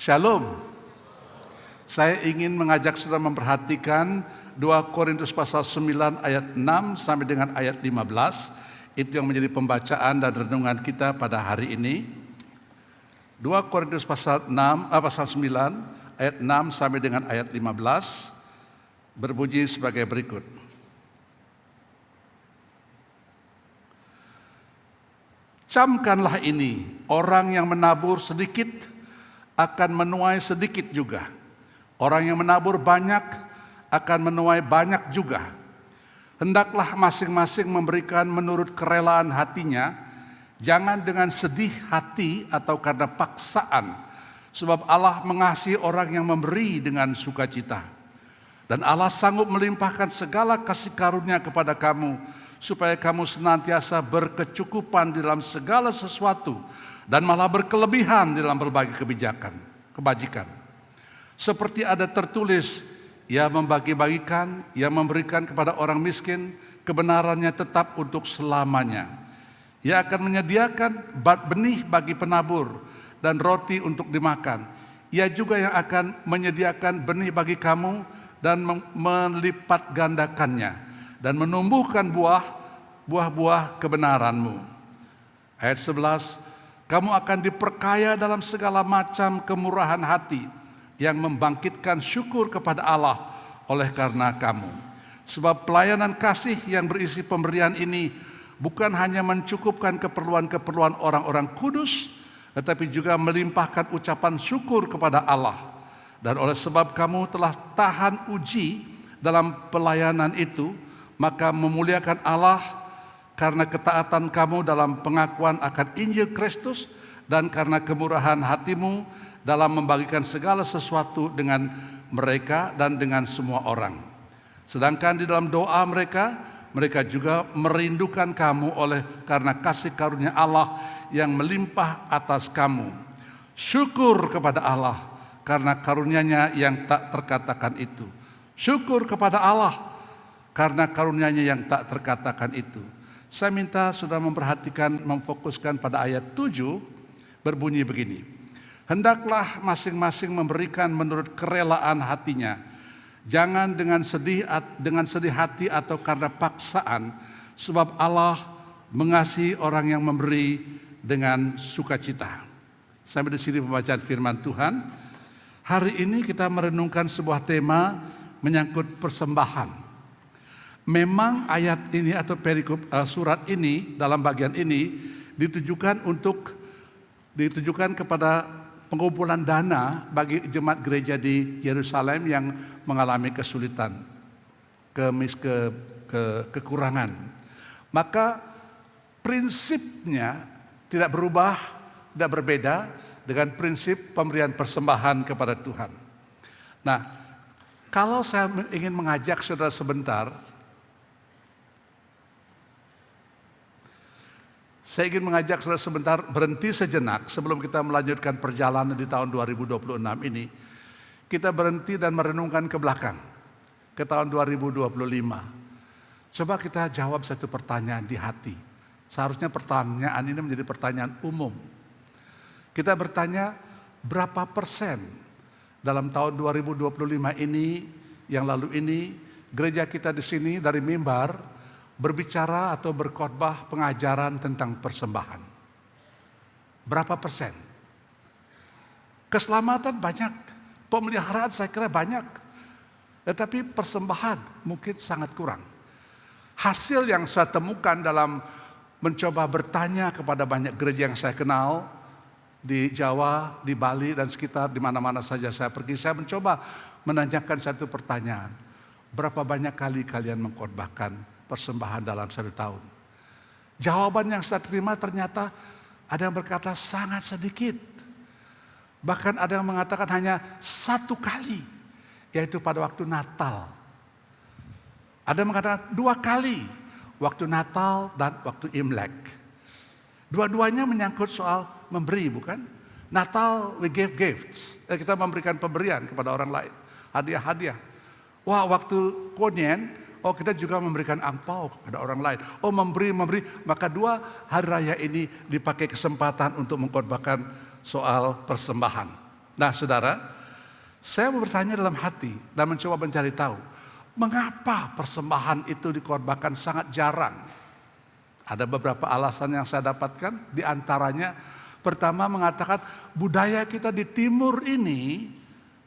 Shalom. Saya ingin mengajak saudara memperhatikan 2 Korintus pasal 9 ayat 6 sampai dengan ayat 15. Itu yang menjadi pembacaan dan renungan kita pada hari ini. 2 Korintus pasal 9 ayat 6 sampai dengan ayat 15 berbunyi sebagai berikut. Camkanlah ini, orang yang menabur sedikit akan menuai sedikit juga. Orang yang menabur banyak akan menuai banyak juga. Hendaklah masing-masing memberikan menurut kerelaan hatinya, jangan dengan sedih hati atau karena paksaan, sebab Allah mengasihi orang yang memberi dengan sukacita. Dan Allah sanggup melimpahkan segala kasih karunia kepada kamu, supaya kamu senantiasa berkecukupan di dalam segala sesuatu, dan malah berkelebihan di dalam berbagai kebajikan. Seperti ada tertulis, ia membagi-bagikan, ia memberikan kepada orang miskin, kebenarannya tetap untuk selamanya. Ia akan menyediakan benih bagi penabur dan roti untuk dimakan. Ia juga yang akan menyediakan benih bagi kamu dan melipat gandakannya dan menumbuhkan buah-buah kebenaranmu. Ayat 11, kamu akan diperkaya dalam segala macam kemurahan hati yang membangkitkan syukur kepada Allah oleh karena kamu. Sebab pelayanan kasih yang berisi pemberian ini bukan hanya mencukupkan keperluan-keperluan orang-orang kudus, tetapi juga melimpahkan ucapan syukur kepada Allah. Dan oleh sebab kamu telah tahan uji dalam pelayanan itu, maka memuliakan Allah karena ketaatan kamu dalam pengakuan akan Injil Kristus dan karena kemurahan hatimu dalam membagikan segala sesuatu dengan mereka dan dengan semua orang. Sedangkan di dalam doa mereka juga merindukan kamu oleh karena kasih karunia Allah yang melimpah atas kamu. Syukur kepada Allah karena karunia-Nya yang tak terkatakan itu. Syukur kepada Allah karena karunia-Nya yang tak terkatakan itu. Saya minta saudara memperhatikan, memfokuskan pada ayat 7 berbunyi begini. Hendaklah masing-masing memberikan menurut kerelaan hatinya, jangan dengan sedih hati atau karena paksaan, sebab Allah mengasihi orang yang memberi dengan sukacita. Sampai di sini pembacaan firman Tuhan. Hari ini kita merenungkan sebuah tema menyangkut persembahan. Memang ayat ini atau perikop surat ini dalam bagian ini ditujukan kepada pengumpulan dana bagi jemaat gereja di Yerusalem yang mengalami kesulitan, kekurangan. Maka prinsipnya tidak berubah, tidak berbeda dengan prinsip pemberian persembahan kepada Tuhan. Nah, kalau saya ingin mengajak saudara sebentar, saya ingin mengajak saudara sebentar berhenti sejenak sebelum kita melanjutkan perjalanan di tahun 2026 ini. Kita berhenti dan merenungkan ke belakang, ke tahun 2025. Coba kita jawab satu pertanyaan di hati. Seharusnya pertanyaan ini menjadi pertanyaan umum. Kita bertanya, berapa persen dalam tahun 2025 ini, yang lalu ini, gereja kita di sini dari mimbar berbicara atau berkhotbah pengajaran tentang persembahan. Berapa persen? Keselamatan banyak, pemeliharaan saya kira banyak, tetapi persembahan mungkin sangat kurang. Hasil yang saya temukan dalam mencoba bertanya kepada banyak gereja yang saya kenal di Jawa, di Bali dan sekitar di mana-mana saja saya pergi, saya mencoba menanyakan satu pertanyaan. Berapa banyak kali kalian mengkhotbahkan persembahan dalam 1 tahun? Jawaban yang saya terima ternyata ada yang berkata sangat sedikit. Bahkan ada yang mengatakan hanya 1 kali, yaitu pada waktu Natal. Ada yang mengatakan 2 kali, waktu Natal dan waktu Imlek. Dua-duanya menyangkut soal memberi, bukan? Natal we give gifts, kita memberikan pemberian kepada orang lain, hadiah-hadiah. Wah, waktu Konyen, kita juga memberikan angpau kepada orang lain. Memberi. Maka 2 hari raya ini dipakai kesempatan untuk mengkhotbahkan soal persembahan. Nah saudara, saya mau bertanya dalam hati dan mencoba mencari tahu, mengapa persembahan itu dikorbankan sangat jarang? Ada beberapa alasan yang saya dapatkan, di antaranya pertama mengatakan budaya kita di timur ini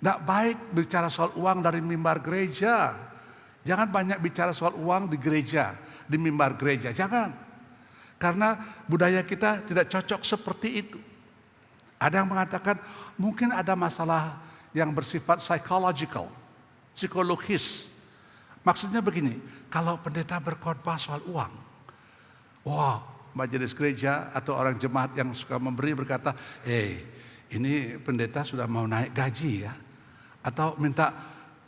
tidak baik bicara soal uang dari mimbar gereja. Jangan banyak bicara soal uang di gereja, di mimbar gereja, jangan. Karena budaya kita tidak cocok seperti itu. Ada yang mengatakan mungkin ada masalah yang bersifat psychological, psikologis. Maksudnya begini, kalau pendeta berkhotbah soal uang, wah, majelis gereja atau orang jemaat yang suka memberi berkata, ini pendeta sudah mau naik gaji ya, atau minta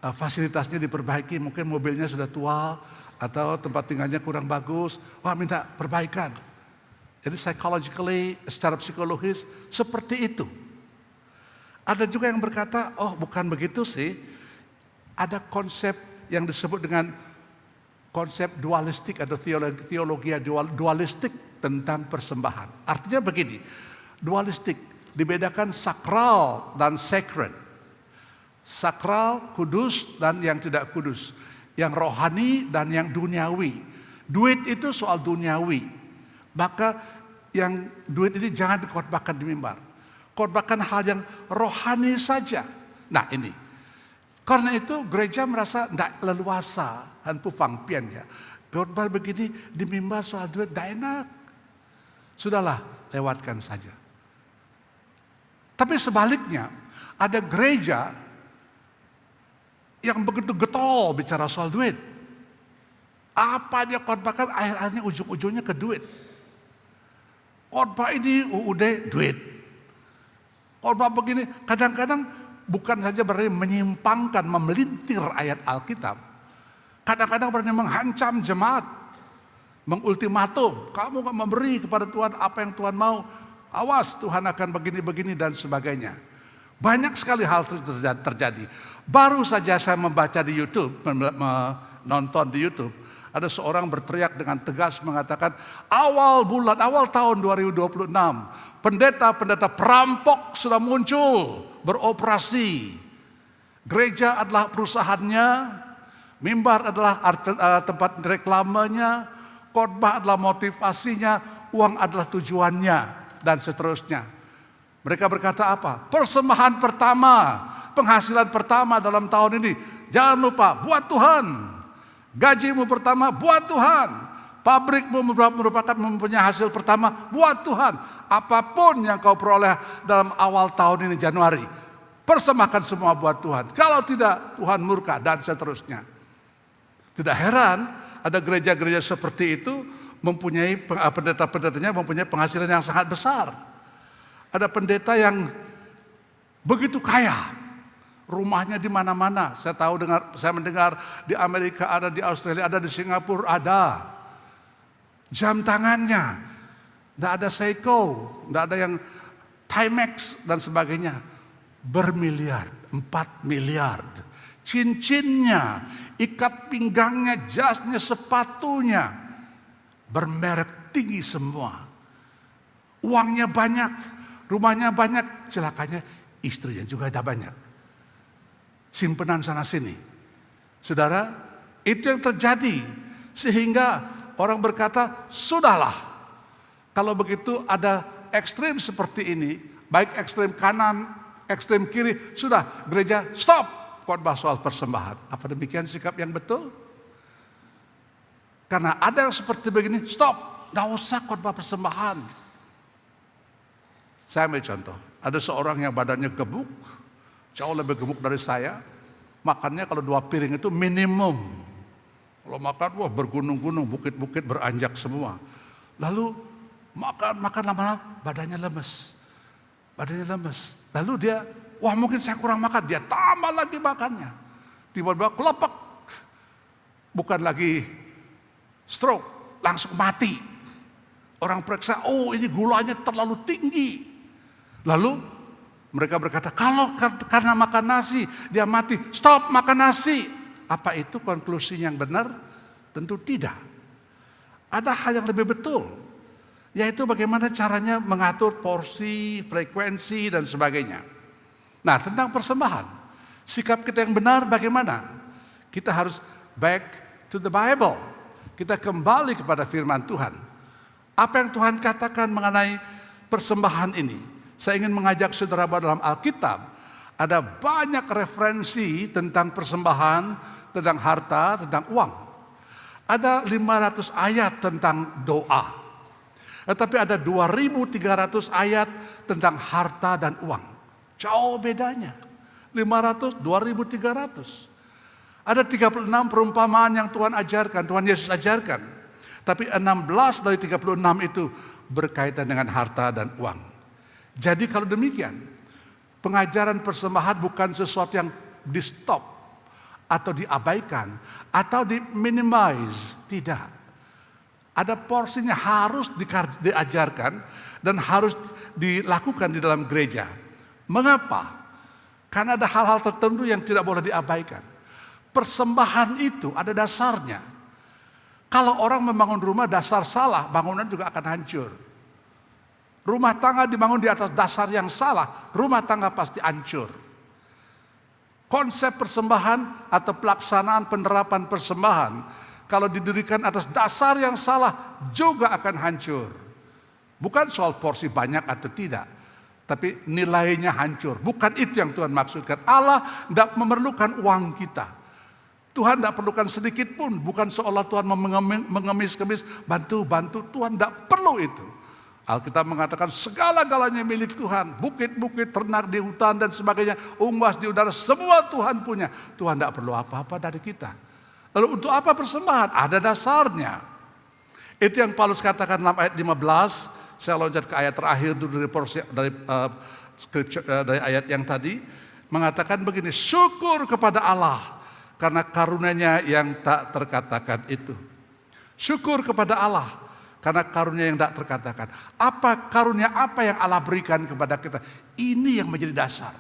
fasilitasnya diperbaiki, mungkin mobilnya sudah tua atau tempat tinggalnya kurang bagus, wah minta perbaikan. Jadi psychologically, secara psikologis seperti itu. Ada juga yang berkata, oh bukan begitu sih, ada konsep yang disebut dengan konsep dualistik atau teologi dualistik tentang persembahan. Artinya begini, dualistik dibedakan sakral dan sacred. Sakral, kudus dan yang tidak kudus. Yang rohani dan yang duniawi. Duit itu soal duniawi. Maka yang duit ini jangan dikhotbahkan di mimbar. Khotbahkan hal yang rohani saja. Nah ini. Karena itu gereja merasa tidak leluasa. Han pufang pian ya. Khotbah begini di mimbar soal duit tidak enak. Sudahlah, lewatkan saja. Tapi sebaliknya, ada gereja yang begitu getol bicara soal duit. Apa dia khotbahkan, akhir-akhirnya ujung-ujungnya ke duit. Khotbah ini UUD duit. Khotbah begini kadang-kadang bukan saja berarti menyimpangkan, memelintir ayat Alkitab. Kadang-kadang berarti menghancam jemaat, mengultimatum, kamu gak memberi kepada Tuhan apa yang Tuhan mau, awas Tuhan akan begini-begini dan sebagainya. Banyak sekali hal terjadi. Baru saja saya membaca di YouTube, menonton di YouTube, ada seorang berteriak dengan tegas mengatakan, awal tahun 2026, pendeta-pendeta perampok sudah muncul, beroperasi. Gereja adalah perusahaannya, mimbar adalah tempat reklamenya, khotbah adalah motivasinya, uang adalah tujuannya, dan seterusnya. Mereka berkata apa? Persembahan pertama, penghasilan pertama dalam tahun ini, jangan lupa buat Tuhan. Gajimu pertama buat Tuhan. Pabrikmu merupakan mempunyai hasil pertama buat Tuhan. Apapun yang kau peroleh dalam awal tahun ini Januari, persembahkan semua buat Tuhan. Kalau tidak, Tuhan murka dan seterusnya. Tidak heran ada gereja-gereja seperti itu mempunyai pendeta-pendetanya mempunyai penghasilan yang sangat besar. Ada pendeta yang begitu kaya. Rumahnya di mana-mana. Saya mendengar di Amerika ada, di Australia ada, di Singapura ada. Jam tangannya, tidak ada Seiko, tidak ada yang Timex dan sebagainya. Bermiliar, 4 miliar. Cincinnya, ikat pinggangnya, jasnya, sepatunya bermerek tinggi semua. Uangnya banyak, rumahnya banyak, celakanya istrinya juga ada banyak. Simpenan sana sini. Saudara, itu yang terjadi. Sehingga orang berkata, sudahlah. Kalau begitu ada ekstrem seperti ini, baik ekstrem kanan, ekstrem kiri, sudah gereja stop khotbah soal persembahan. Apa demikian sikap yang betul? Karena ada yang seperti begini, stop, gak usah khotbah persembahan. Saya ambil contoh, ada seorang yang badannya gebuk, jauh lebih gemuk dari saya. Makannya kalau 2 piring itu minimum. Kalau makan, wah bergunung-gunung, bukit-bukit beranjak semua. Lalu makan lama-lama badannya lemes. Lalu dia, wah mungkin saya kurang makan. Dia tambah lagi makannya. Tiba-tiba kelepek. Bukan lagi stroke, langsung mati. Orang periksa, oh ini gulanya terlalu tinggi. Lalu mereka berkata, kalau karena makan nasi dia mati, stop makan nasi. Apa itu konklusi yang benar? Tentu tidak. Ada hal yang lebih betul, yaitu bagaimana caranya mengatur porsi, frekuensi dan sebagainya. Nah, tentang persembahan, sikap kita yang benar bagaimana? Kita harus back to the Bible. Kita kembali kepada firman Tuhan. Apa yang Tuhan katakan mengenai persembahan ini? Saya ingin mengajak saudara bahwa dalam Alkitab ada banyak referensi tentang persembahan, tentang harta, tentang uang. Ada 500 ayat tentang doa. Tetapi ada 2.300 ayat tentang harta dan uang. Jauh bedanya. 500, 2.300. Ada 36 perumpamaan yang Tuhan ajarkan, Tuhan Yesus ajarkan. Tapi 16 dari 36 itu berkaitan dengan harta dan uang. Jadi kalau demikian, pengajaran persembahan bukan sesuatu yang di stop atau diabaikan atau diminimize, tidak. Ada porsinya harus diajarkan dan harus dilakukan di dalam gereja. Mengapa? Karena ada hal-hal tertentu yang tidak boleh diabaikan. Persembahan itu ada dasarnya. Kalau orang membangun rumah dasar salah, bangunan juga akan hancur. Rumah tangga dibangun di atas dasar yang salah, rumah tangga pasti hancur. Konsep persembahan atau pelaksanaan penerapan persembahan, kalau didirikan atas dasar yang salah, juga akan hancur. Bukan soal porsi banyak atau tidak, tapi nilainya hancur. Bukan itu yang Tuhan maksudkan. Allah tidak memerlukan uang kita. Tuhan tidak perlukan sedikit pun. Bukan seolah Tuhan mengemis-kemis, bantu-bantu. Tuhan tidak perlu itu. Alkitab mengatakan segala-galanya milik Tuhan. Bukit-bukit, ternak di hutan dan sebagainya. Unggas di udara, semua Tuhan punya. Tuhan tidak perlu apa-apa dari kita. Lalu untuk apa persembahan? Ada dasarnya. Itu yang Paulus katakan dalam ayat 15. Saya loncat ke ayat terakhir dari ayat yang tadi. Mengatakan begini, syukur kepada Allah karena karunia-Nya yang tak terkatakan itu. Syukur kepada Allah karena karunia yang tak terkatakan. Apa karunia apa yang Allah berikan kepada kita? Ini yang menjadi dasar.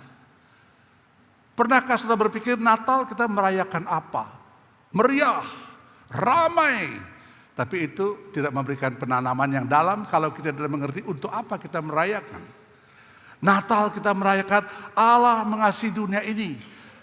Pernahkah saudara berpikir Natal kita merayakan apa? Meriah, ramai. Tapi itu tidak memberikan penanaman yang dalam kalau kita tidak mengerti untuk apa kita merayakan. Natal kita merayakan Allah mengasihi dunia ini.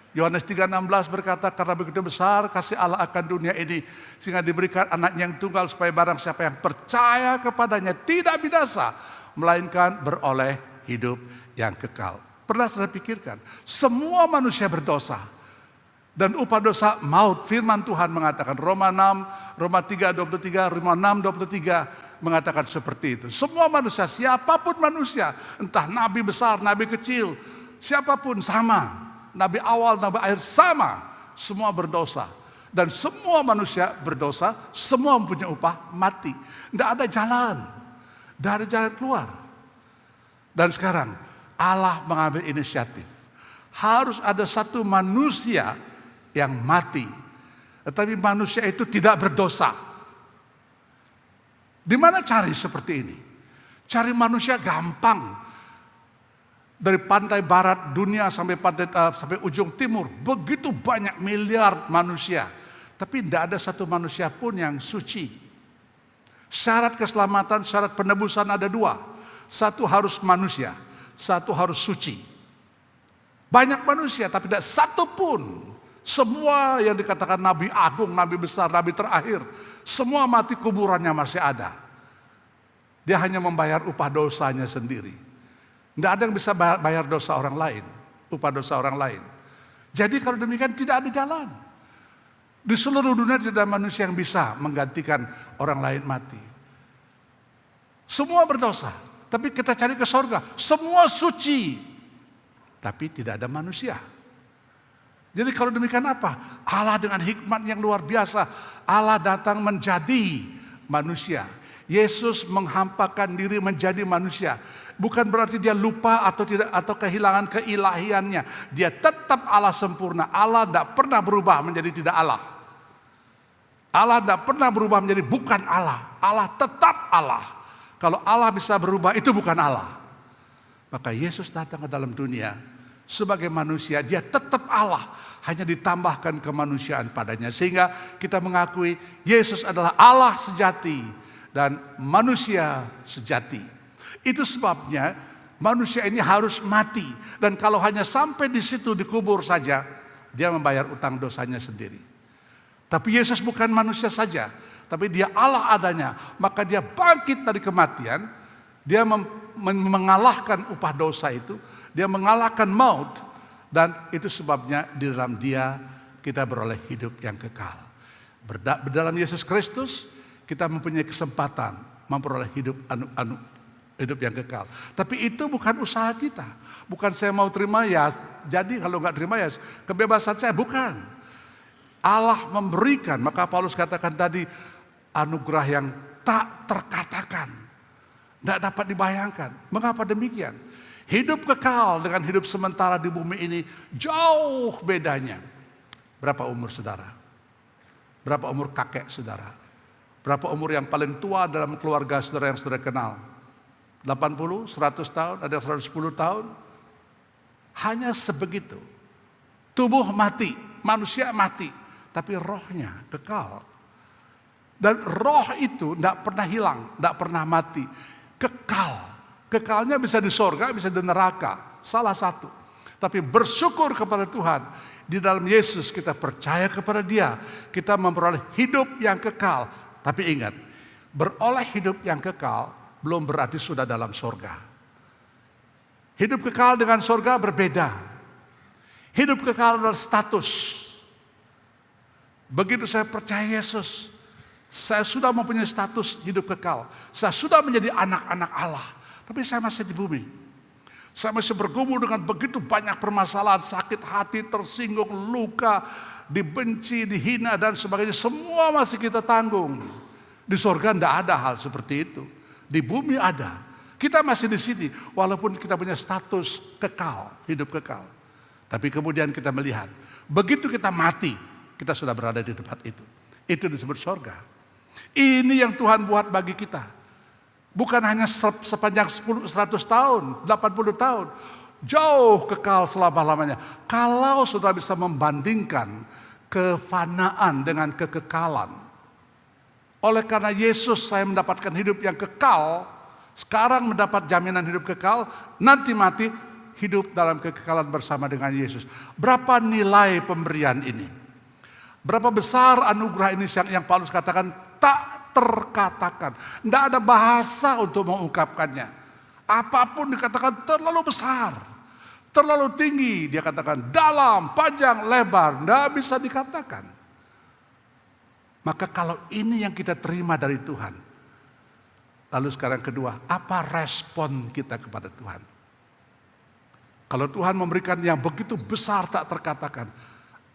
Yohanes 3:16 berkata, karena begitu besar kasih Allah akan dunia ini, sehingga diberikan anaknya yang tunggal supaya barang siapa yang percaya kepadanya tidak binasa, melainkan beroleh hidup yang kekal. Pernah saya pikirkan, semua manusia berdosa. Dan upah dosa maut. Firman Tuhan mengatakan Roma 3:23, Roma 6:23 mengatakan seperti itu. Semua manusia, siapapun manusia, entah nabi besar, nabi kecil, siapapun sama. Nabi awal, nabi akhir sama. Semua berdosa. Dan semua manusia berdosa, semua mempunyai upah mati. Tidak ada jalan. Tidak ada jalan keluar. Dan sekarang Allah mengambil inisiatif. Harus ada satu manusia yang mati. Tetapi manusia itu tidak berdosa. Di mana cari seperti ini? Cari manusia gampang. Dari pantai barat dunia sampai ujung timur. Begitu banyak miliar manusia. Tapi tidak ada satu manusia pun yang suci. Syarat keselamatan, syarat penebusan ada dua. Satu harus manusia. Satu harus suci. Banyak manusia tapi tidak satu pun. Semua yang dikatakan nabi agung, nabi besar, nabi terakhir, semua mati kuburannya masih ada. Dia hanya membayar upah dosanya sendiri. Tidak ada yang bisa bayar dosa orang lain, upah dosa orang lain. Jadi kalau demikian tidak ada jalan. Di seluruh dunia tidak ada manusia yang bisa menggantikan orang lain mati. Semua berdosa, tapi kita cari ke sorga, semua suci, tapi tidak ada manusia. Jadi kalau demikian apa? Allah dengan hikmat yang luar biasa, Allah datang menjadi manusia. Yesus menghampakan diri menjadi manusia. Bukan berarti dia lupa atau kehilangan keilahiannya. Dia tetap Allah sempurna. Allah tidak pernah berubah menjadi tidak Allah. Allah tidak pernah berubah menjadi bukan Allah. Allah tetap Allah. Kalau Allah bisa berubah itu bukan Allah. Maka Yesus datang ke dalam dunia sebagai manusia, dia tetap Allah, hanya ditambahkan kemanusiaan padanya. Sehingga kita mengakui Yesus adalah Allah sejati dan manusia sejati. Itu sebabnya Manusia ini harus mati. Dan kalau hanya sampai di situ dikubur saja, dia membayar utang dosanya sendiri. Tapi Yesus bukan manusia saja, tapi dia Allah adanya. Maka dia bangkit dari kematian, dia mengalahkan upah dosa itu, dia mengalahkan maut. Dan itu sebabnya di dalam dia kita beroleh hidup yang kekal. Dalam Yesus Kristus kita mempunyai kesempatan memperoleh hidup hidup yang kekal. Tapi itu bukan usaha kita. Bukan saya mau terima ya, jadi kalau nggak terima ya kebebasan saya. Bukan. Allah memberikan, maka Paulus katakan tadi, anugerah yang tak terkatakan. Tidak dapat dibayangkan. Mengapa demikian? Hidup kekal dengan hidup sementara di bumi ini jauh bedanya. Berapa umur saudara? Berapa umur kakek saudara? Berapa umur yang paling tua dalam keluarga saudara yang saudara kenal? 80, 100 tahun, ada 110 tahun. Hanya sebegitu. Tubuh mati, manusia mati, tapi rohnya kekal. Dan roh itu tidak pernah hilang, tidak pernah mati. Kekal. Kekalnya bisa di sorga, bisa di neraka. Salah satu. Tapi bersyukur kepada Tuhan. Di dalam Yesus kita percaya kepada Dia. Kita memperoleh hidup yang kekal. Tapi ingat, beroleh hidup yang kekal belum berarti sudah dalam sorga. Hidup kekal dengan sorga berbeda. Hidup kekal adalah status. Begitu saya percaya Yesus, saya sudah mempunyai status hidup kekal. Saya sudah menjadi anak-anak Allah. Tapi saya masih di bumi. Saya masih bergumul dengan begitu banyak permasalahan, sakit hati, tersinggung, luka, dibenci, dihina dan sebagainya. Semua masih kita tanggung. Di sorga tidak ada hal seperti itu. Di bumi ada. Kita masih di sini walaupun kita punya status kekal, hidup kekal. Tapi kemudian kita melihat, begitu kita mati, kita sudah berada di tempat itu. Itu disebut sorga. Ini yang Tuhan buat bagi kita. Bukan hanya sepanjang 100 tahun, 80 tahun. Jauh kekal selama-lamanya. Kalau sudah bisa membandingkan kefanaan dengan kekekalan. Oleh karena Yesus saya mendapatkan hidup yang kekal. Sekarang mendapat jaminan hidup kekal. Nanti mati hidup dalam kekekalan bersama dengan Yesus. Berapa nilai pemberian ini? Berapa besar anugerah ini yang Paulus katakan tak terkatakan. Tidak ada bahasa untuk mengungkapkannya. Apapun dikatakan terlalu besar. Terlalu tinggi. Dia katakan dalam, panjang, lebar. Tidak bisa dikatakan. Maka kalau ini yang kita terima dari Tuhan. Lalu sekarang kedua, apa respon kita kepada Tuhan? Kalau Tuhan memberikan yang begitu besar tak terkatakan.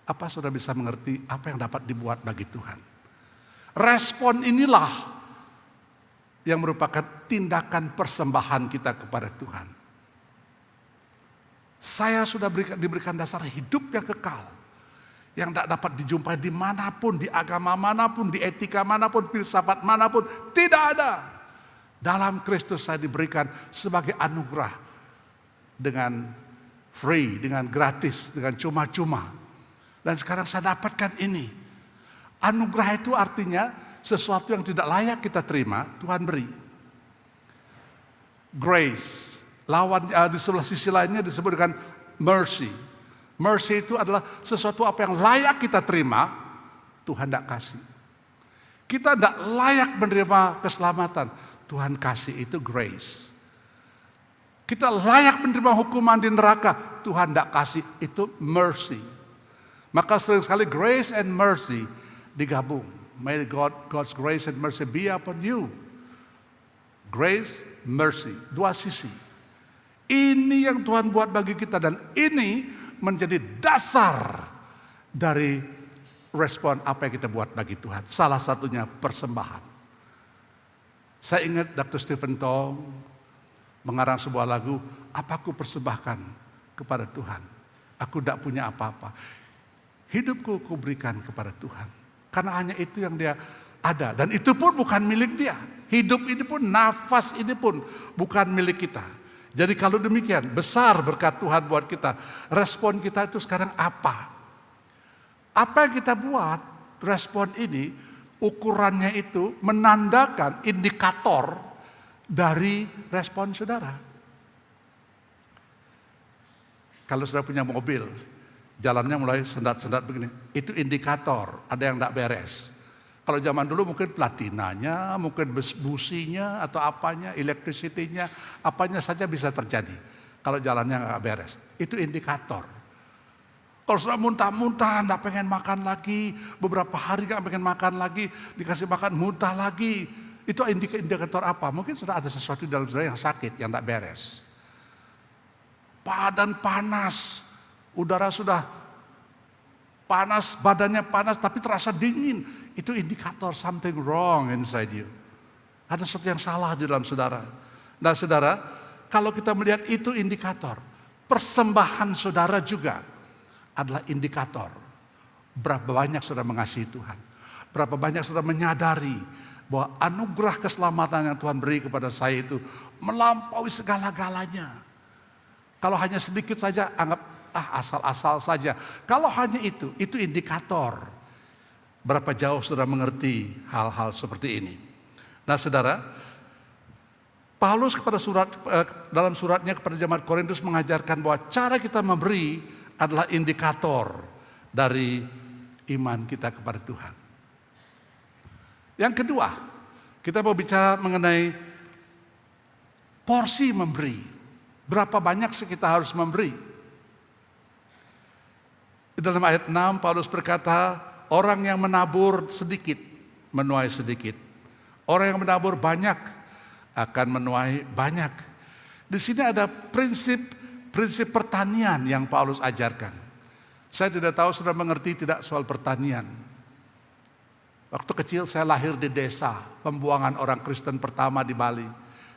Apa sudah bisa mengerti apa yang dapat dibuat bagi Tuhan? Respon inilah yang merupakan tindakan persembahan kita kepada Tuhan. Saya sudah diberikan dasar hidup yang kekal. Yang tidak dapat dijumpai dimanapun, di agama manapun, di etika manapun, filsafat manapun. Tidak ada. Dalam Kristus saya diberikan sebagai anugerah. Dengan free, dengan gratis, dengan cuma-cuma. Dan sekarang saya dapatkan ini. Anugerah itu artinya sesuatu yang tidak layak kita terima, Tuhan beri. Grace. Lawan di sebelah sisi lainnya disebut dengan mercy. Mercy itu adalah sesuatu apa yang layak kita terima, Tuhan tidak kasih. Kita tidak layak menerima keselamatan, Tuhan kasih, itu grace. Kita layak menerima hukuman di neraka, Tuhan tidak kasih, itu mercy. Maka sering sekali grace and mercy digabung. May God's grace and mercy be upon you. Grace, mercy, dua sisi. Ini yang Tuhan buat bagi kita dan ini menjadi dasar dari respon apa yang kita buat bagi Tuhan. Salah satunya persembahan. Saya ingat Dr. Stephen Tong mengarang sebuah lagu, apa aku persembahkan kepada Tuhan. Aku tidak punya apa-apa. Hidupku kuberikan kepada Tuhan. Karena hanya itu yang dia ada. Dan itu pun bukan milik dia. Hidup ini pun, nafas ini pun bukan milik kita. Jadi kalau demikian, besar berkat Tuhan buat kita. Respon kita itu sekarang apa? Apa yang kita buat, respon ini, ukurannya itu menandakan indikator dari respon saudara. Kalau sudah punya mobil, jalannya mulai sendat-sendat begini, itu indikator ada yang tidak beres. Kalau zaman dulu mungkin platinanya, mungkin businya atau apanya, electricity-nya, apanya saja bisa terjadi. Kalau jalannya nggak beres, itu indikator. Kalau sudah muntah-muntah, nggak pengen makan lagi, beberapa hari nggak pengen makan lagi, dikasih makan muntah lagi, itu indikator apa? Mungkin sudah ada sesuatu di dalam saudara yang sakit, yang nggak beres. Badan panas, udara sudah panas, badannya panas tapi terasa dingin. Itu indikator something wrong inside you. Ada sesuatu yang salah di dalam saudara. Nah saudara, kalau kita melihat itu indikator, persembahan saudara juga adalah indikator. Berapa banyak saudara mengasihi Tuhan. Berapa banyak saudara menyadari bahwa anugerah keselamatan yang Tuhan beri kepada saya itu melampaui segala-galanya. Kalau hanya sedikit saja, anggap asal-asal saja. Kalau hanya itu indikator. Berapa jauh saudara mengerti hal-hal seperti ini. Nah saudara, Paulus dalam suratnya kepada jemaat Korintus mengajarkan bahwa cara kita memberi adalah indikator dari iman kita kepada Tuhan. Yang kedua, kita mau bicara mengenai porsi memberi. Berapa banyak sih kita harus memberi? Di dalam ayat 6 Paulus berkata, orang yang menabur sedikit menuai sedikit. Orang yang menabur banyak akan menuai banyak. Di sini ada prinsip pertanian yang Paulus ajarkan. Saya tidak tahu sudah mengerti tidak soal pertanian. Waktu kecil saya lahir di desa, pembuangan orang Kristen pertama di Bali.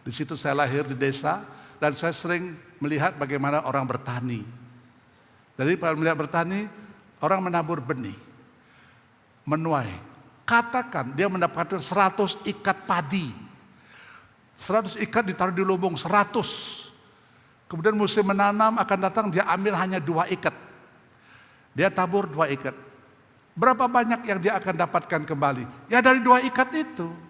Di situ saya lahir di desa. Dan saya sering melihat bagaimana orang bertani. Jadi kalau melihat bertani, orang menabur benih, menuai. Katakan dia mendapatkan 100 ikat padi. 100 ikat ditaruh di lumbung, 100. Kemudian musim menanam akan datang, dia ambil hanya 2 ikat. Dia tabur 2 ikat. Berapa banyak yang dia akan dapatkan kembali? Ya dari 2 ikat itu.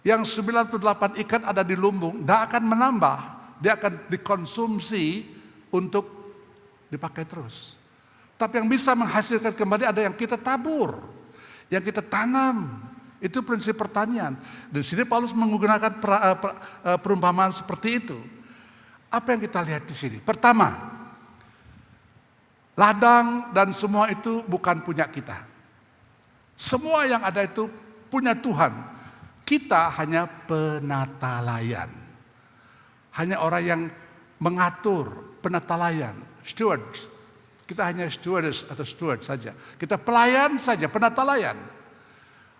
Yang 98 ikat ada di lumbung, tidak akan menambah. Dia akan dikonsumsi untuk dipakai terus. Tapi yang bisa menghasilkan kembali ada yang kita tabur, yang kita tanam. Itu prinsip pertanian. Di sini Paulus menggunakan perumpamaan seperti itu. Apa yang kita lihat di sini? Pertama, ladang dan semua itu bukan punya kita. Semua yang ada itu punya Tuhan. Kita hanya penata layan. Hanya orang yang mengatur, penata layan, steward. Kita hanya stewardess atau steward saja. Kita pelayan saja, penata layan.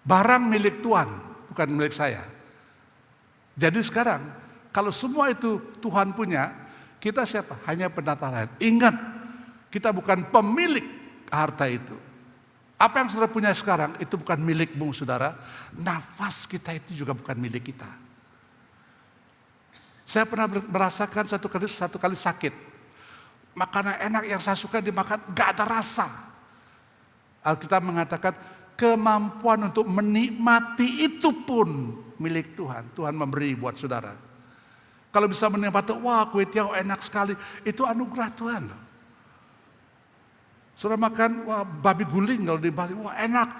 Barang milik Tuhan, bukan milik saya. Jadi sekarang, kalau semua itu Tuhan punya, kita siapa? Hanya penata layan. Ingat, kita bukan pemilik harta itu. Apa yang saudara punya sekarang itu bukan milikmu saudara. Nafas kita itu juga bukan milik kita. Saya pernah merasakan satu kali sakit. Makanan enak yang saya suka dimakan gak ada rasa. Alkitab mengatakan kemampuan untuk menikmati itu pun milik Tuhan. Tuhan memberi buat saudara. Kalau bisa menikmati, wah kue tiaw enak sekali. Itu anugerah Tuhan loh. Saudara makan, wah babi guling kalau di Bali, wah enak.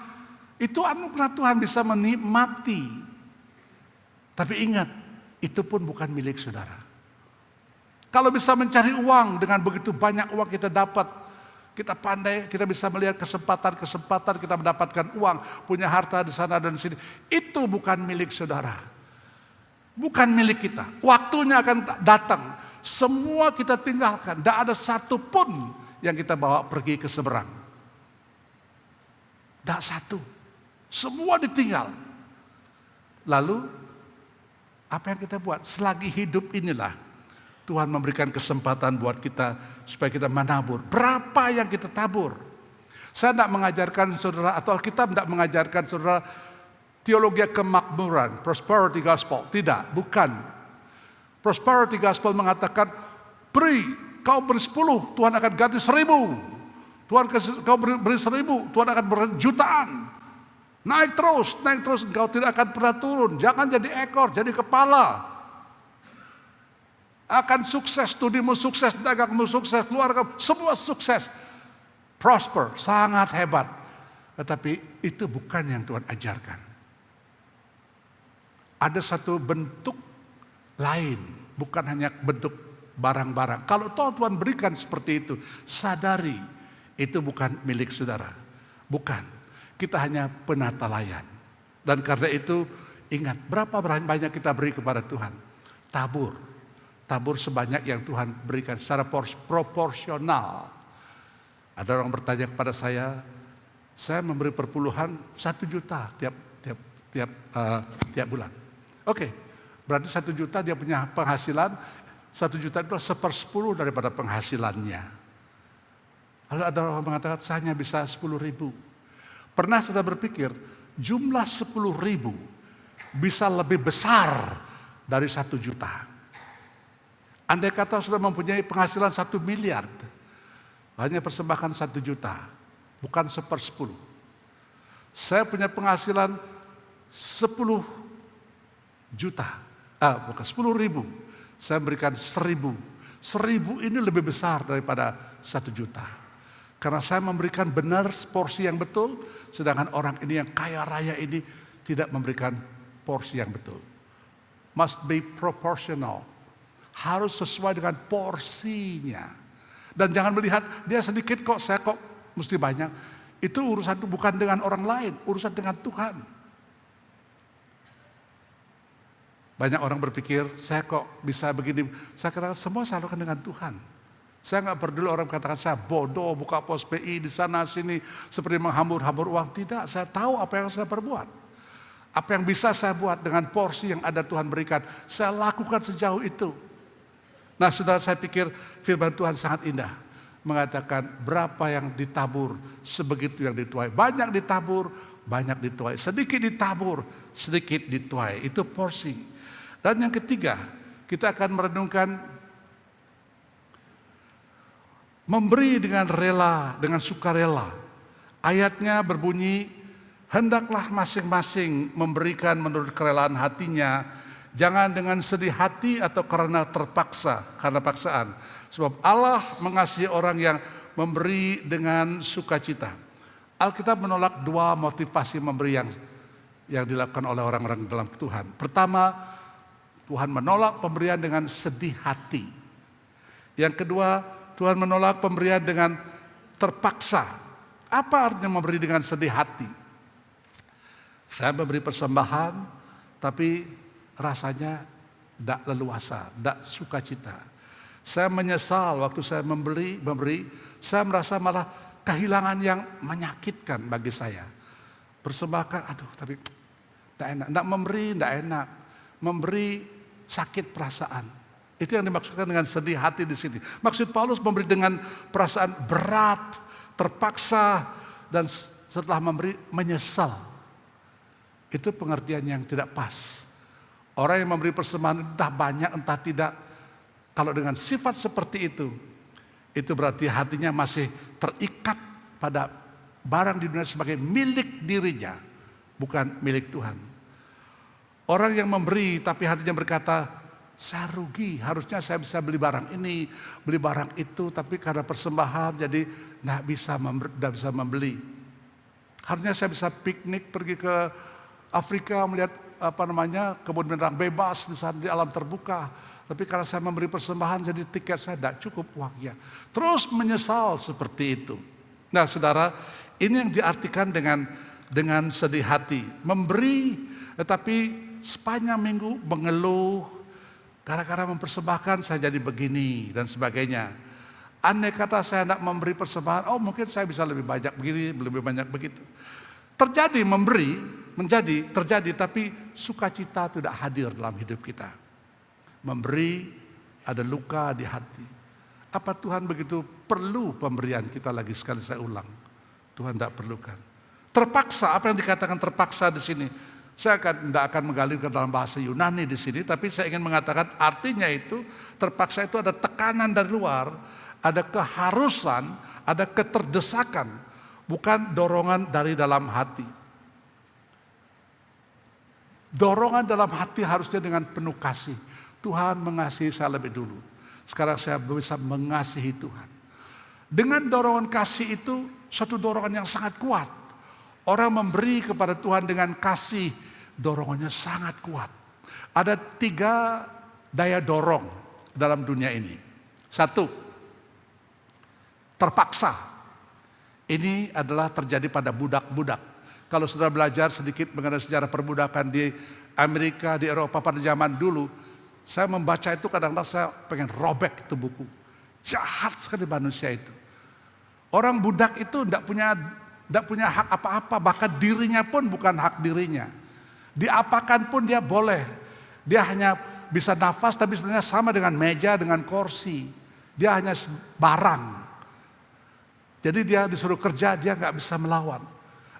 Itu anugerah Tuhan bisa menikmati. Tapi ingat, itu pun bukan milik saudara. Kalau bisa mencari uang dengan begitu banyak uang kita dapat, kita pandai, kita bisa melihat kesempatan kita mendapatkan uang, punya harta di sana dan sini. Itu bukan milik saudara. Bukan milik kita. Waktunya akan datang. Semua kita tinggalkan. Tidak ada satu pun yang kita bawa pergi ke seberang. Tidak satu. Semua ditinggal. Lalu, apa yang kita buat? Selagi hidup inilah, Tuhan memberikan kesempatan buat kita, supaya kita menabur. Berapa yang kita tabur? Saya tidak mengajarkan saudara, atau Alkitab tidak mengajarkan saudara, teologi kemakmuran, prosperity gospel. Tidak, bukan. Prosperity gospel mengatakan, beri. Kau beri 10, Tuhan akan ganti 1000. Kau beri 1000, Tuhan akan beri jutaan. Naik terus, engkau tidak akan pernah turun. Jangan jadi ekor, jadi kepala. Akan sukses, studimu sukses, dagangmu sukses, keluarga, semua sukses. Prosper, sangat hebat. Tetapi itu bukan yang Tuhan ajarkan. Ada satu bentuk lain, bukan hanya bentuk barang-barang. Kalau Tuhan berikan seperti itu, sadari itu bukan milik saudara. Bukan, kita hanya penata layan. Dan karena itu ingat, berapa banyak kita beri kepada Tuhan? Tabur sebanyak yang Tuhan berikan secara proporsional. Ada orang bertanya kepada saya memberi perpuluhan 1 juta tiap bulan. Oke, berarti 1 juta dia punya penghasilan, 1 juta itu 1/10 daripada penghasilannya. Lalu ada orang mengatakan saya hanya bisa 10.000. Pernah sudah berpikir jumlah 10.000 bisa lebih besar dari 1 juta. Andai kata sudah mempunyai penghasilan 1 miliar, hanya persembahkan 1 juta, bukan 1/10. Saya punya penghasilan 10 juta, bukan 10.000. Saya berikan 1.000. 1.000 ini lebih besar daripada 1 juta. Karena saya memberikan benar porsi yang betul, sedangkan orang ini yang kaya raya ini tidak memberikan porsi yang betul. Must be proportional. Harus sesuai dengan porsinya. Dan jangan melihat dia sedikit kok, saya kok mesti banyak. Itu urusan itu bukan dengan orang lain, urusan dengan Tuhan. Banyak orang berpikir, saya kok bisa begini. Saya katakan semua salurkan dengan Tuhan. Saya nggak peduli orang katakan saya bodoh, buka pos PI di sana sini seperti menghambur-hambur uang. Tidak, saya tahu apa yang saya perbuat. Apa yang bisa saya buat dengan porsi yang ada Tuhan berikan. Saya lakukan sejauh itu. Nah, saudara, saya pikir firman Tuhan sangat indah. Mengatakan berapa yang ditabur, sebegitu yang dituai. Banyak ditabur, banyak dituai. Sedikit ditabur, sedikit dituai. Itu porsi. Dan yang ketiga, kita akan merenungkan memberi dengan rela, dengan sukarela. Ayatnya berbunyi, hendaklah masing-masing memberikan menurut kerelaan hatinya, jangan dengan sedih hati atau karena terpaksa, karena paksaan. Sebab Allah mengasihi orang yang memberi dengan sukacita. Alkitab menolak 2 motivasi memberi yang dilakukan oleh orang-orang dalam Tuhan. Pertama, Tuhan menolak pemberian dengan sedih hati. Yang kedua, Tuhan menolak pemberian dengan terpaksa. Apa artinya memberi dengan sedih hati? Saya memberi persembahan, tapi rasanya tidak leluasa, tidak sukacita. Saya menyesal waktu saya memberi, saya merasa malah kehilangan yang menyakitkan bagi saya. Persembahkan, tapi tidak enak. Tidak memberi, tidak enak. Memberi sakit perasaan. Itu yang dimaksudkan dengan sedih hati di sini. Maksud Paulus memberi dengan perasaan berat, terpaksa, dan setelah memberi menyesal. Itu pengertian yang tidak pas. Orang yang memberi persembahan entah banyak entah tidak, kalau dengan sifat seperti itu berarti hatinya masih terikat pada barang di dunia sebagai milik dirinya, bukan milik Tuhan. Orang yang memberi tapi hatinya berkata, saya rugi, harusnya saya bisa beli barang ini, beli barang itu, tapi karena persembahan jadi tidak bisa membeli. Harusnya saya bisa piknik pergi ke Afrika melihat kebun binatang bebas di sana di alam terbuka. Tapi karena saya memberi persembahan jadi tiket saya tidak cukup uangnya. Terus menyesal seperti itu. Nah, saudara, ini yang diartikan dengan sedih hati. Memberi tetapi sepanjang minggu mengeluh. Gara-gara mempersembahkan saya jadi begini dan sebagainya. Andai kata saya tidak memberi persembahan, mungkin saya bisa lebih banyak begini, lebih banyak begitu. Terjadi terjadi, tapi sukacita tidak hadir dalam hidup kita. Memberi ada luka di hati. Apa Tuhan begitu perlu pemberian kita lagi? Sekali saya ulang, Tuhan tidak perlukan. Terpaksa, apa yang dikatakan terpaksa di sini? Saya tidak akan menggali ke dalam bahasa Yunani di sini, tapi saya ingin mengatakan artinya itu terpaksa itu ada tekanan dari luar, ada keharusan, ada keterdesakan, bukan dorongan dari dalam hati. Dorongan dalam hati harusnya dengan penuh kasih, Tuhan mengasihi saya lebih dulu. Sekarang saya bisa mengasihi Tuhan. Dengan dorongan kasih itu, satu dorongan yang sangat kuat. Orang memberi kepada Tuhan dengan kasih, dorongannya sangat kuat. Ada 3 daya dorong dalam dunia ini. 1, terpaksa. Ini adalah terjadi pada budak-budak. Kalau saudara belajar sedikit mengenai sejarah perbudakan di Amerika, di Eropa pada zaman dulu, saya membaca itu kadang-kadang saya pengen robek itu buku. Jahat sekali manusia itu. Orang budak itu tidak punya hak apa-apa, bahkan dirinya pun bukan hak dirinya. Diapakan pun dia boleh. Dia hanya bisa nafas tapi sebenarnya sama dengan meja, dengan kursi. Dia hanya barang. Jadi dia disuruh kerja, dia nggak bisa melawan.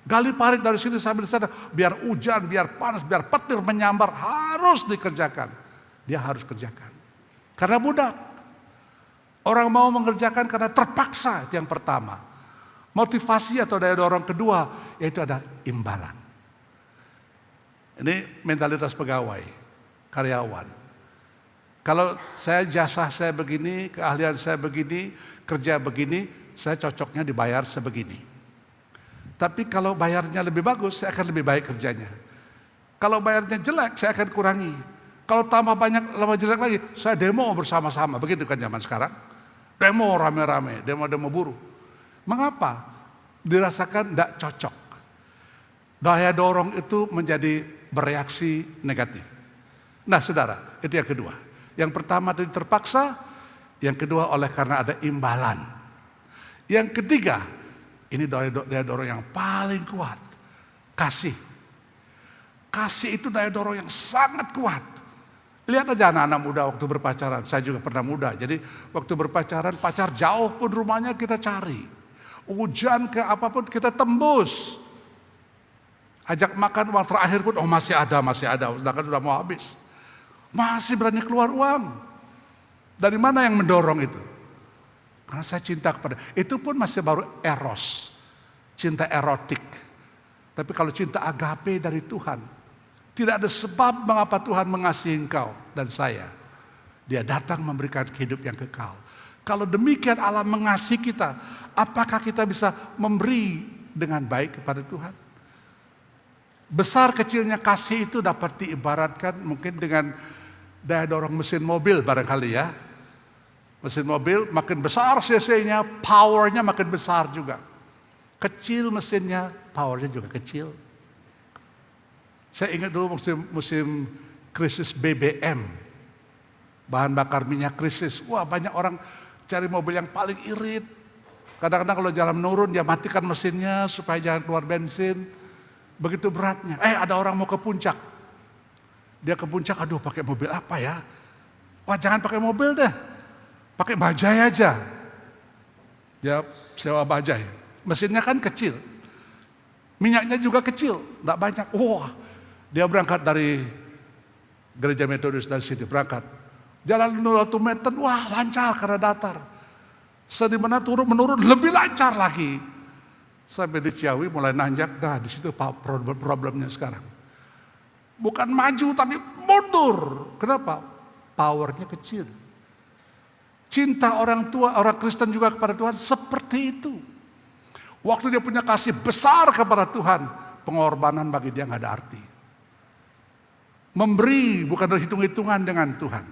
Gali parit dari sini sampai di sana, biar hujan, biar panas, biar petir menyambar, harus dikerjakan. Dia harus kerjakan. Karena budak. Orang mau mengerjakan karena terpaksa, itu yang pertama. Motivasi atau daya dorong kedua, yaitu ada imbalan. Ini mentalitas pegawai, karyawan. Kalau jasa saya begini, keahlian saya begini, kerja begini, saya cocoknya dibayar sebegini. Tapi kalau bayarnya lebih bagus, saya akan lebih baik kerjanya. Kalau bayarnya jelek, saya akan kurangi. Kalau tambah banyak, lebih jelek lagi, saya demo bersama-sama. Begitu kan zaman sekarang. Demo rame-rame, demo buruh. Mengapa? Dirasakan tidak cocok. Daya dorong itu menjadi bereaksi negatif. Nah saudara, itu yang kedua. Yang pertama itu terpaksa, yang kedua oleh karena ada imbalan. Yang ketiga, ini daya dorong yang paling kuat. Kasih. Kasih itu daya dorong yang sangat kuat. Lihat aja anak-anak muda waktu berpacaran. Saya juga pernah muda. Jadi waktu berpacaran, pacar jauh pun rumahnya kita cari. Hujan ke apapun kita tembus. Ajak makan uang terakhir pun, oh masih ada. Sedangkan sudah mau habis. Masih berani keluar uang. Dari mana yang mendorong itu? Karena saya cinta kepada, itu pun masih baru eros. Cinta erotik. Tapi kalau cinta agape dari Tuhan, tidak ada sebab mengapa Tuhan mengasihi engkau dan saya. Dia datang memberikan hidup yang kekal. Kalau demikian Allah mengasihi kita, apakah kita bisa memberi dengan baik kepada Tuhan? Besar kecilnya kasih itu dapat diibaratkan mungkin dengan daya dorong mesin mobil barangkali ya. Mesin mobil makin besar cc-nya, powernya makin besar juga. Kecil mesinnya, powernya juga kecil. Saya ingat dulu musim krisis BBM, bahan bakar minyak krisis. Wah banyak orang cari mobil yang paling irit. Kadang-kadang kalau jalan menurun dia matikan mesinnya supaya jangan keluar bensin. Begitu beratnya. Ada orang mau ke puncak. Dia ke puncak, aduh pakai mobil apa ya? Wah jangan pakai mobil deh. Pakai bajai aja. Dia sewa bajai. Mesinnya kan kecil. Minyaknya juga kecil, enggak banyak. Wah, dia berangkat dari gereja Metodis dari situ berangkat. Jalan 200 meter, wah lancar karena datar. Sedimana turun menurun lebih lancar lagi. Sampai di Ciawi mulai nanjak, nah di situ problemnya sekarang. Bukan maju tapi mundur. Kenapa? Powernya kecil. Cinta orang tua, orang Kristen juga kepada Tuhan seperti itu. Waktu dia punya kasih besar kepada Tuhan, pengorbanan bagi dia nggak ada arti. Memberi bukan hitung-hitungan dengan Tuhan.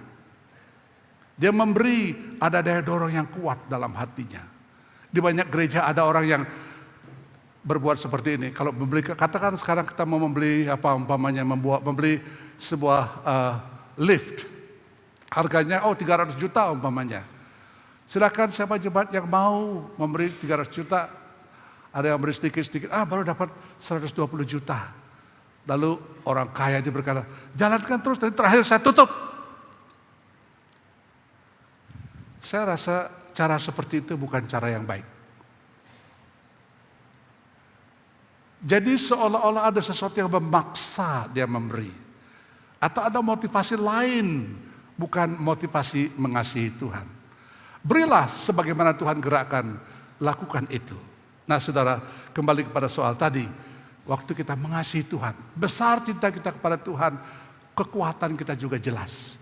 Dia memberi, ada daya dorong yang kuat dalam hatinya. Di banyak gereja ada orang yang berbuat seperti ini. Kalau membeli, katakan sekarang kita mau membeli membeli sebuah lift. Harganya 300 juta umpamanya. Silakan siapa jemaat yang mau memberi 300 juta. Ada yang beri sedikit-sedikit, baru dapat 120 juta. Lalu orang kaya itu berkata, jalankan terus, dan terakhir saya tutup. Saya rasa cara seperti itu bukan cara yang baik. Jadi seolah-olah ada sesuatu yang memaksa dia memberi. Atau ada motivasi lain, bukan motivasi mengasihi Tuhan. Berilah sebagaimana Tuhan gerakkan, lakukan itu. Nah saudara, kembali kepada soal tadi. Waktu kita mengasihi Tuhan, besar cinta kita kepada Tuhan, kekuatan kita juga jelas.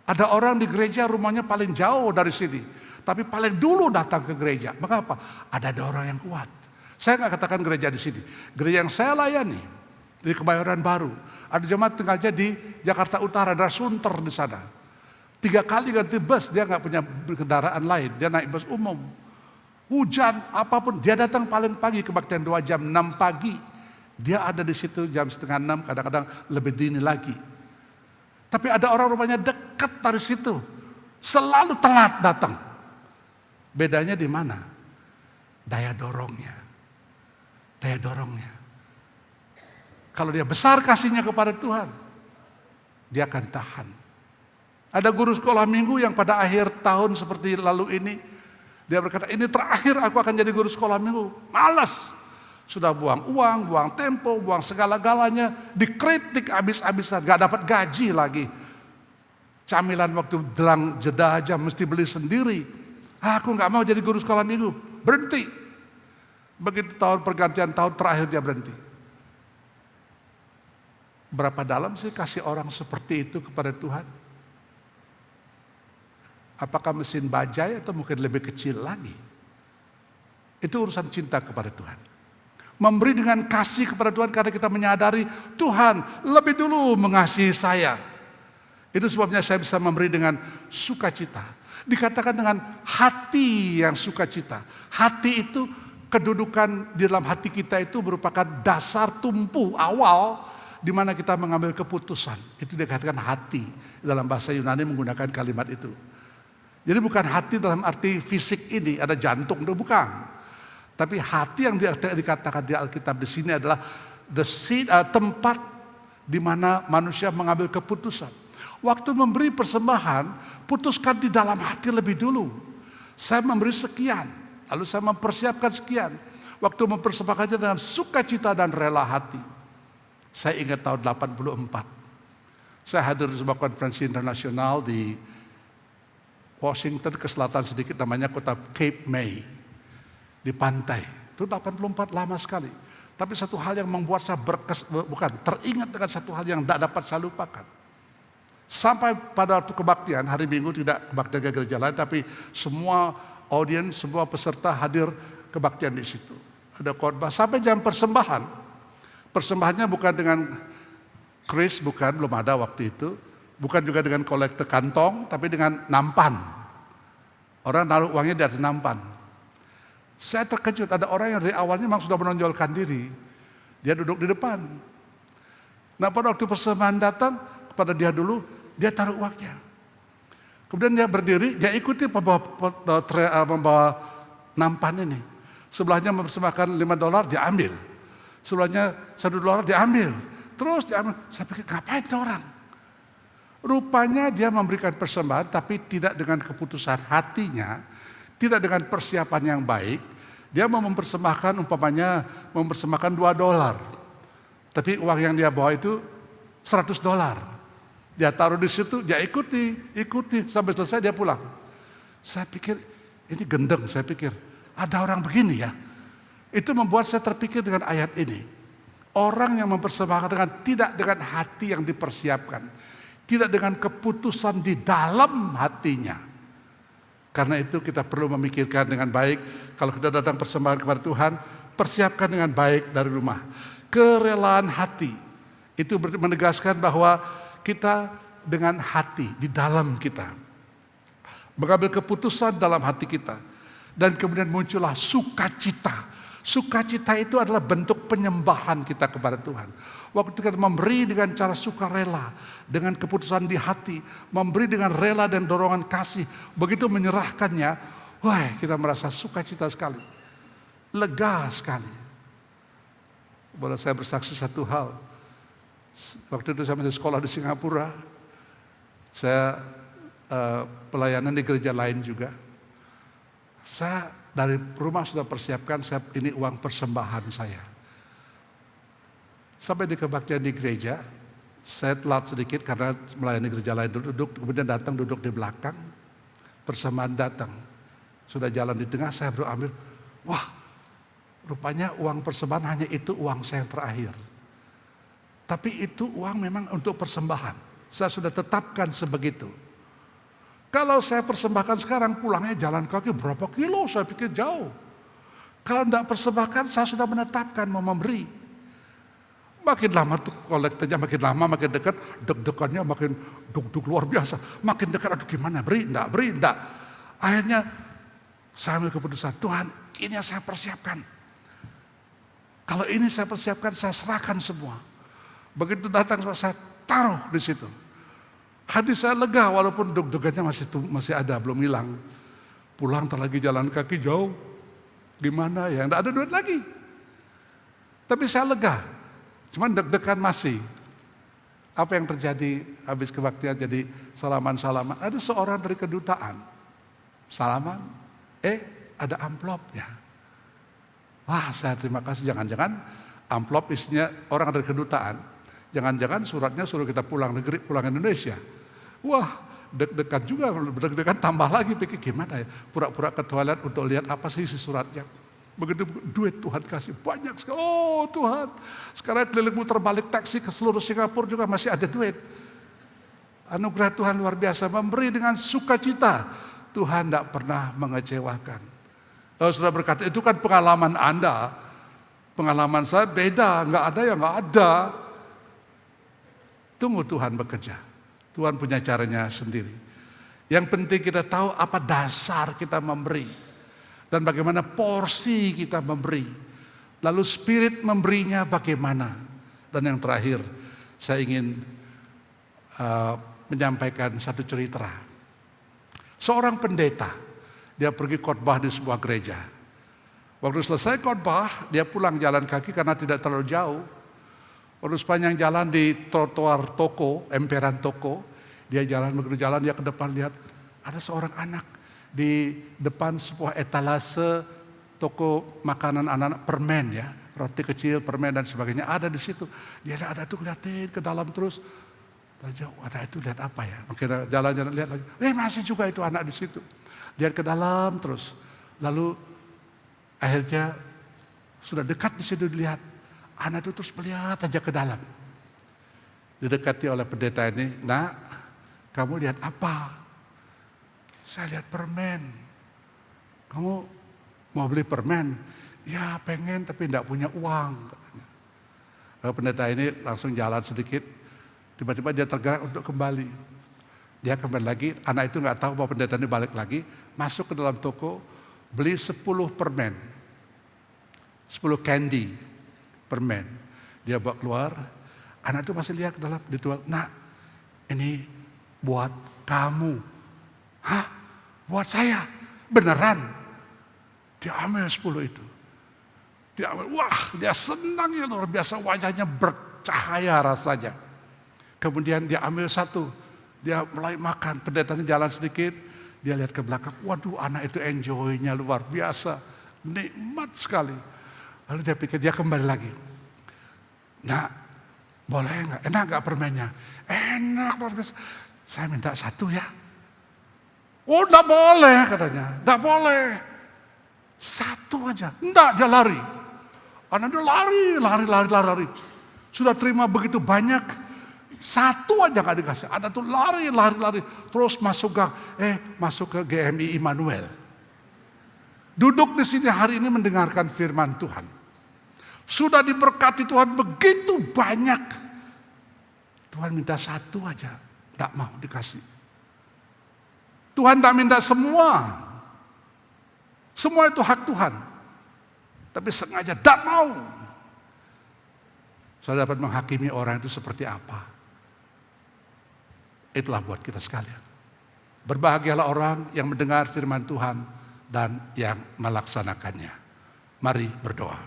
Ada orang di gereja rumahnya paling jauh dari sini, tapi paling dulu datang ke gereja. Mengapa? Ada orang yang kuat. Saya nggak katakan gereja di sini. Gereja yang saya layani di Kebayoran Baru, ada jemaat tinggalnya di Jakarta Utara, ada Sunter di sana. 3 kali ganti bus, dia nggak punya kendaraan lain, dia naik bus umum. Hujan, apapun, dia datang paling pagi kebaktian 2 jam, 6 pagi. Dia ada di situ jam setengah 6, kadang-kadang lebih dini lagi. Tapi ada orang rumahnya dekat dari situ, selalu telat datang. Bedanya di mana? Daya dorongnya. Daya dorongnya. Kalau dia besar kasihnya kepada Tuhan, dia akan tahan. Ada guru sekolah minggu yang pada akhir tahun seperti lalu ini, dia berkata, ini terakhir aku akan jadi guru sekolah minggu. Malas. Sudah buang uang, buang tempo, buang segala-galanya, dikritik habis-habisan, gak dapat gaji lagi. Camilan waktu jelang jeda aja mesti beli sendiri. Aku gak mau jadi guru sekolah minggu, berhenti. Begitu tahun pergantian tahun terakhir dia berhenti. Berapa dalam sih kasih orang seperti itu kepada Tuhan? Apakah mesin bajai atau mungkin lebih kecil lagi? Itu urusan cinta kepada Tuhan. Memberi dengan kasih kepada Tuhan karena kita menyadari Tuhan lebih dulu mengasihi saya. Itu sebabnya saya bisa memberi dengan sukacita. Dikatakan dengan hati yang sukacita. Hati itu, kedudukan di dalam hati kita itu merupakan dasar tumpu awal di mana kita mengambil keputusan. Itu dikatakan hati. Dalam bahasa Yunani menggunakan kalimat itu. Jadi bukan hati dalam arti fisik ini, ada jantung, itu bukan. Tapi hati yang dikatakan di Alkitab di sini adalah tempat di mana manusia mengambil keputusan. Waktu memberi persembahan, putuskan di dalam hati lebih dulu. Saya memberi sekian, lalu saya mempersiapkan sekian. Waktu mempersembahkannya dengan sukacita dan rela hati. Saya ingat tahun 84. Saya hadir di sebuah konferensi internasional di Washington ke selatan sedikit, namanya kota Cape May. Di pantai, itu 84 lama sekali. Tapi satu hal yang membuat saya teringat dengan satu hal yang tidak dapat saya lupakan. Sampai pada waktu kebaktian, hari Minggu tidak kebaktian ke gereja lain, tapi semua audiens, semua peserta hadir kebaktian di situ. Ada khotbah sampai jam persembahan. Persembahannya bukan dengan kris, belum ada waktu itu. Bukan juga dengan kolektor kantong, tapi dengan nampan. Orang taruh uangnya di atas nampan. Saya terkejut, ada orang yang dari awalnya memang sudah menonjolkan diri. Dia duduk di depan. Nah pada waktu persembahan datang, kepada dia dulu, dia taruh uangnya. Kemudian dia berdiri, dia ikuti membawa nampan ini. Sebelahnya mempersembahkan $5, dia ambil. Sebelahnya $1, dia ambil. Terus dia ambil. Saya pikir, ngapain itu orang? Rupanya dia memberikan persembahan, tapi tidak dengan keputusan hatinya. Tidak dengan persiapan yang baik, dia mau mempersembahkan mempersembahkan $2. Tapi uang yang dia bawa itu $100. Dia taruh di situ, dia ikuti sampai selesai dia pulang. Saya pikir ini gendeng, saya pikir ada orang begini ya. Itu membuat saya terpikir dengan ayat ini. Orang yang mempersembahkan tidak dengan hati yang dipersiapkan, tidak dengan keputusan di dalam hatinya. Karena itu kita perlu memikirkan dengan baik. Kalau kita datang persembahan kepada Tuhan, persiapkan dengan baik dari rumah. Kerelaan hati. Itu menegaskan bahwa kita dengan hati di dalam kita. Mengambil keputusan dalam hati kita. Dan kemudian muncullah sukacita. Sukacita itu adalah bentuk penyembahan kita kepada Tuhan. Waktu kita memberi dengan cara sukarela, dengan keputusan di hati, memberi dengan rela dan dorongan kasih, begitu menyerahkannya, wah kita merasa sukacita sekali, lega sekali. Boleh saya bersaksi satu hal, waktu itu saya masih sekolah di Singapura, saya pelayanan di gereja lain juga. Saya dari rumah sudah persiapkan, ini uang persembahan saya. Sampai di kebaktian di gereja, saya telat sedikit karena melayani gereja lain duduk, kemudian datang duduk di belakang, persembahan datang. Sudah jalan di tengah, saya baru ambil, wah rupanya uang persembahan hanya itu uang saya yang terakhir. Tapi itu uang memang untuk persembahan, saya sudah tetapkan sebegitu. Kalau saya persembahkan sekarang, pulangnya jalan kaki berapa kilo, saya pikir jauh. Kalau tidak persembahkan, saya sudah menetapkan mau memberi. Makin lama tuh kolektornya makin lama, makin dekat, deg-degannya makin deg-deg luar biasa. Makin dekat, aduh gimana, beri enggak. Akhirnya saya ambil keputusan, Tuhan ini yang saya persiapkan. Kalau ini saya persiapkan, saya serahkan semua. Begitu datang, saya taruh di situ. Hati saya lega walaupun deg-degannya masih ada, belum hilang. Pulang lagi jalan kaki jauh. Gimana ya, enggak ada duit lagi. Tapi saya lega. Cuman deg-degan masih. Apa yang terjadi habis kebaktian jadi salaman-salaman. Ada seorang dari kedutaan. Salaman, ada amplopnya. Wah, saya terima kasih. Jangan-jangan amplop isinya orang dari kedutaan. Jangan-jangan suratnya suruh kita pulang negeri, pulang Indonesia. Wah, deg-degan juga, deg-degan tambah lagi. Pikir gimana ya, pura-pura ke toilet untuk lihat apa sih isi suratnya. Begitu duit Tuhan kasih banyak sekali. Oh Tuhan, sekarang keliling muter balik taksi ke seluruh Singapura juga masih ada duit. Anugerah Tuhan luar biasa, memberi dengan sukacita. Tuhan tidak pernah mengecewakan. Kalau sudah berkata, itu kan pengalaman Anda. Pengalaman saya beda, nggak ada ya nggak ada. Tunggu Tuhan bekerja. Tuhan punya caranya sendiri. Yang penting kita tahu apa dasar kita memberi. Dan bagaimana porsi kita memberi. Lalu spirit memberinya bagaimana. Dan yang terakhir, saya ingin menyampaikan satu cerita. Seorang pendeta, dia pergi khotbah di sebuah gereja. Waktu selesai khotbah, dia pulang jalan kaki karena tidak terlalu jauh. Waktu sepanjang jalan di trotoar toko, emperan toko, dia begitu jalan, dia ke depan lihat ada seorang anak di depan sebuah etalase toko makanan anak-anak, permen ya, roti kecil, permen dan sebagainya ada di situ. Dia ada tuh liatin ke dalam terus. Jauh ada itu lihat apa ya? Akhirnya jalan-jalan lihat lagi. Masih juga itu anak di situ. Lihat ke dalam terus. Lalu akhirnya sudah dekat di situ dilihat. Anak itu terus melihat aja ke dalam. Didekati oleh pendeta ini, "Nak, kamu lihat apa?" "Saya lihat permen." "Kamu mau beli permen?" "Ya pengen tapi tidak punya uang." Lalu pendeta ini langsung jalan sedikit. Tiba-tiba dia tergerak untuk kembali. Dia kembali lagi, anak itu nggak tahu bahwa pendeta ini balik lagi. Masuk ke dalam toko, beli 10 permen. 10 candy permen. Dia bawa keluar, anak itu masih lihat ke dalam, dituang, "Nak, ini buat kamu." "Hah? Buat saya? Beneran?" Dia ambil 10 itu. Dia ambil, wah dia senang ya luar biasa, wajahnya bercahaya rasanya. Kemudian dia ambil satu, dia mulai makan, pendeta ini jalan sedikit, dia lihat ke belakang, waduh anak itu enjoy-nya luar biasa, nikmat sekali. Lalu dia pikir, dia kembali lagi. "Nak, boleh nggak? Enak nggak permennya?" "Enak luar biasa." "Saya minta satu ya." "Oh enggak boleh," katanya, "enggak boleh. Satu aja." "Enggak," dia lari. Anak dia lari. Sudah terima begitu banyak, satu aja gak dikasih. Ada tuh lari. Terus masuk ke GMI Immanuel. Duduk di sini hari ini mendengarkan firman Tuhan. Sudah diberkati Tuhan begitu banyak. Tuhan minta satu aja, tak mau dikasih. Tuhan tak minta semua. Semua itu hak Tuhan. Tapi sengaja tak mau. Saya dapat menghakimi orang itu seperti apa. Itulah buat kita sekalian. Berbahagialah orang yang mendengar firman Tuhan dan yang melaksanakannya. Mari berdoa.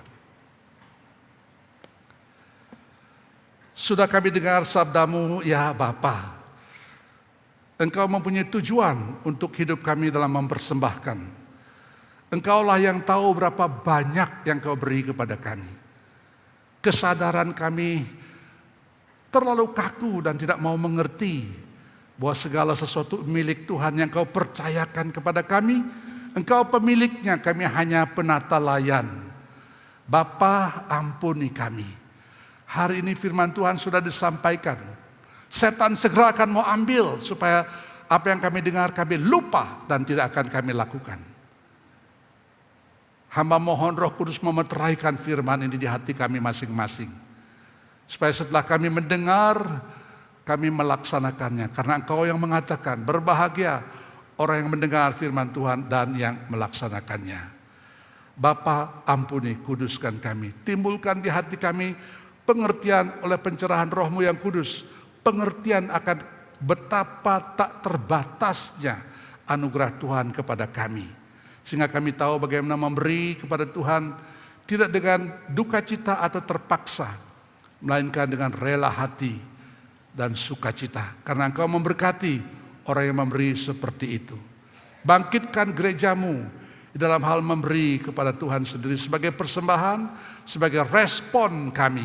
Sudah kami dengar sabdamu ya Bapa. Engkau mempunyai tujuan untuk hidup kami dalam mempersembahkan. Engkaulah yang tahu berapa banyak yang kau beri kepada kami. Kesadaran kami terlalu kaku dan tidak mau mengerti bahwa segala sesuatu milik Tuhan yang kau percayakan kepada kami. Engkau pemiliknya, kami hanya penata layan. Bapa, ampuni kami. Hari ini firman Tuhan sudah disampaikan. Setan segera akan mau ambil supaya apa yang kami dengar kami lupa dan tidak akan kami lakukan. Hamba mohon Roh Kudus memeteraikan firman ini di hati kami masing-masing. Supaya setelah kami mendengar, kami melaksanakannya. Karena Engkau yang mengatakan, berbahagia orang yang mendengar firman Tuhan dan yang melaksanakannya. Bapa, ampuni, kuduskan kami. Timbulkan di hati kami pengertian oleh pencerahan Roh-Mu yang kudus. Pengertian akan betapa tak terbatasnya anugerah Tuhan kepada kami. Sehingga kami tahu bagaimana memberi kepada Tuhan tidak dengan duka cita atau terpaksa, melainkan dengan rela hati dan sukacita. Karena Engkau memberkati orang yang memberi seperti itu. Bangkitkan gerejamu di dalam hal memberi kepada Tuhan sendiri sebagai persembahan, sebagai respon kami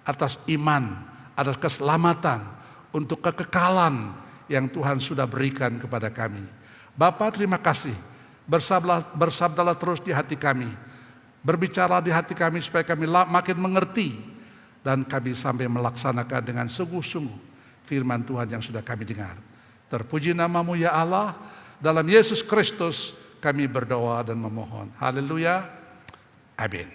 atas iman, atas keselamatan, untuk kekekalan yang Tuhan sudah berikan kepada kami. Bapa, terima kasih. Bersabdalah terus di hati kami. Berbicara di hati kami supaya kami makin mengerti dan kami sampai melaksanakan dengan sungguh-sungguh firman Tuhan yang sudah kami dengar. Terpuji nama-Mu ya Allah, dalam Yesus Kristus kami berdoa dan memohon. Haleluya. Amin.